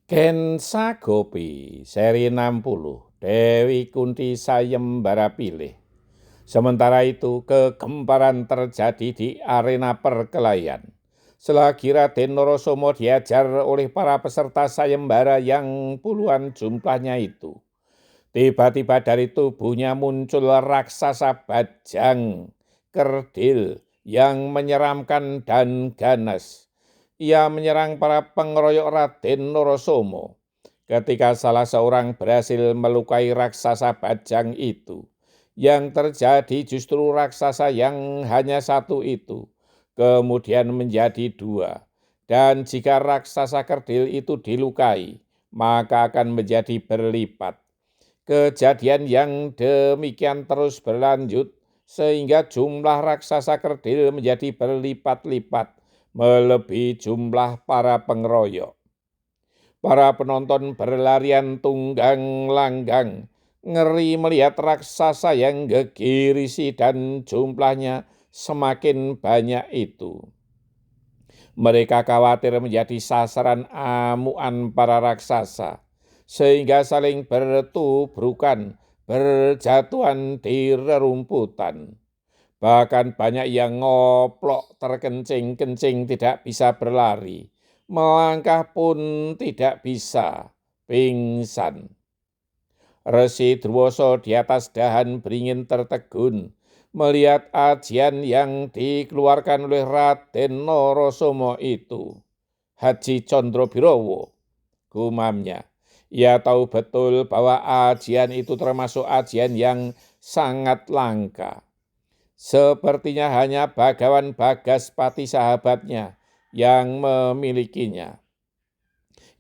Gensa Gopi seri 60 Dewi Kunti sayembara pilih. Sementara itu kegemparan terjadi di arena perkelahian. Selagi Raden Norosomo diajar oleh para peserta sayembara yang puluhan jumlahnya itu. Tiba-tiba dari tubuhnya muncul raksasa bajang kerdil yang menyeramkan dan ganas. Ia menyerang para pengeroyok Raden Norosomo. Ketika salah seorang berhasil melukai raksasa bajang itu, yang terjadi justru raksasa yang hanya satu itu, kemudian menjadi dua. Dan jika raksasa kerdil itu dilukai, maka akan menjadi berlipat. Kejadian yang demikian terus berlanjut sehingga jumlah raksasa kerdil menjadi berlipat-lipat melebihi jumlah para pengeroyok. Para penonton berlarian tunggang langgang, ngeri melihat raksasa yang gegirisi dan jumlahnya semakin banyak itu. Mereka khawatir menjadi sasaran amuan para raksasa, sehingga saling bertubrukan, berjatuhan di rerumputan. Bahkan banyak yang ngoplok terkencing-kencing tidak bisa berlari, melangkah pun tidak bisa, pingsan. Resi Drwoso di atas dahan beringin tertegun, melihat ajian yang dikeluarkan oleh Raden Norosomo itu. Haji Condrobirowo, gumamnya. Ia tahu betul bahwa ajian itu termasuk ajian yang sangat langka. Sepertinya hanya Bagawan Bagaspati sahabatnya yang memilikinya.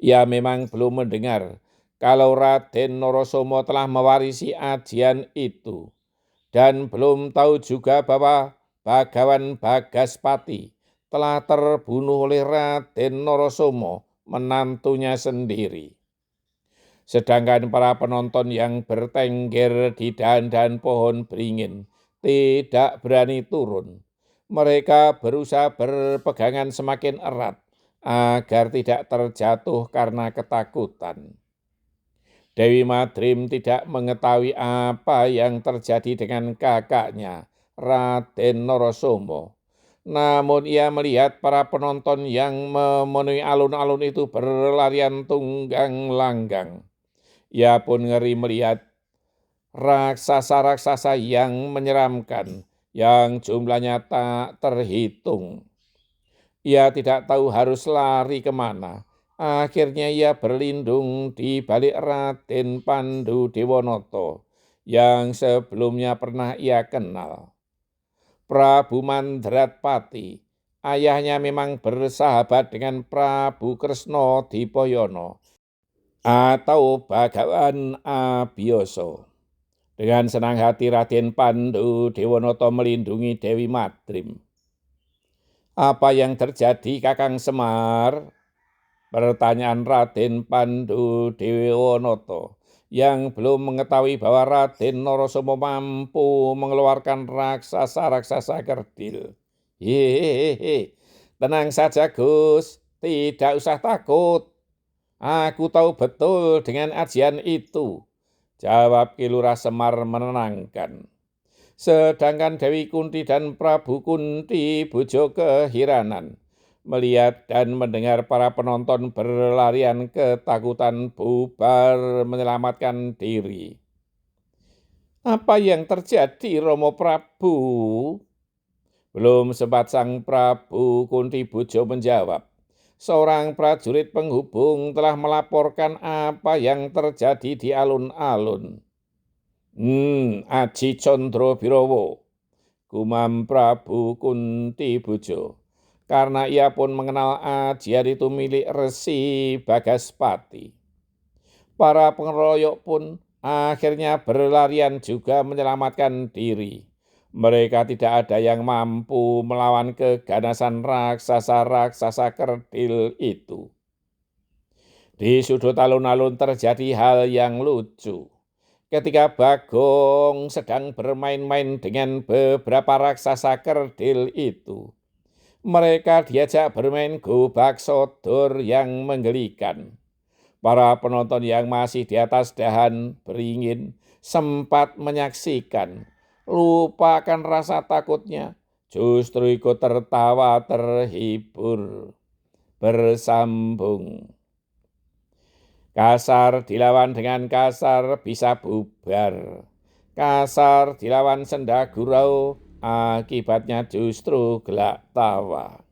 Ia memang belum mendengar kalau Raden Norosomo telah mewarisi ajian itu. Dan belum tahu juga bahwa Bagawan Bagaspati telah terbunuh oleh Raden Norosomo, menantunya sendiri. Sedangkan para penonton yang bertengger di dahan-dahan pohon beringin tidak berani turun. Mereka berusaha berpegangan semakin erat agar tidak terjatuh karena ketakutan. Dewi Madrim tidak mengetahui apa yang terjadi dengan kakaknya, Raden Norosomo. Namun ia melihat para penonton yang memenuhi alun-alun itu berlarian tunggang langgang. Ia pun ngeri melihat raksasa-raksasa yang menyeramkan, yang jumlahnya tak terhitung. Ia tidak tahu harus lari kemana. Akhirnya ia berlindung di balik Raden Pandu Dewonoto yang sebelumnya pernah ia kenal. Prabu Mandratpati, ayahnya memang bersahabat dengan Prabu Kresna Dipoyono atau Bagawan Abiyasa. Dengan senang hati Raden Pandu Dewonoto melindungi Dewi Madrim. Apa yang terjadi, Kakang Semar? Pertanyaan Raden Pandu Dewonoto yang belum mengetahui bahwa Raden Norosomo mampu mengeluarkan raksasa-raksasa kerdil. Hehehe, tenang saja Gus, tidak usah takut. Aku tahu betul dengan ajian itu, jawab Ki Lurah Semar menenangkan. Sedangkan Dewi Kunti dan Prabu Kunti bojo keheranan melihat dan mendengar para penonton berlarian ketakutan bubar menyelamatkan diri. Apa yang terjadi, Romo Prabu? Belum sempat sang Prabu Kunti bojo menjawab. Seorang prajurit penghubung telah melaporkan apa yang terjadi di alun-alun. Aji Condrobirowo, gumam Prabu Kunti bojo. Karena ia pun mengenal ajian itu milik Resi Bagaspati. Para pengeroyok pun akhirnya berlarian juga menyelamatkan diri. Mereka tidak ada yang mampu melawan keganasan raksasa-raksasa kerdil itu. Di sudut alun-alun terjadi hal yang lucu. Ketika Bagong sedang bermain-main dengan beberapa raksasa kerdil itu, mereka diajak bermain gobak sodor yang menggelikan. Para penonton yang masih di atas dahan beringin sempat menyaksikan, lupakan rasa takutnya, justru ikut tertawa terhibur. Bersambung. Kasar dilawan dengan kasar bisa bubar. Kasar dilawan senda gurau, akibatnya justru gelak tawa.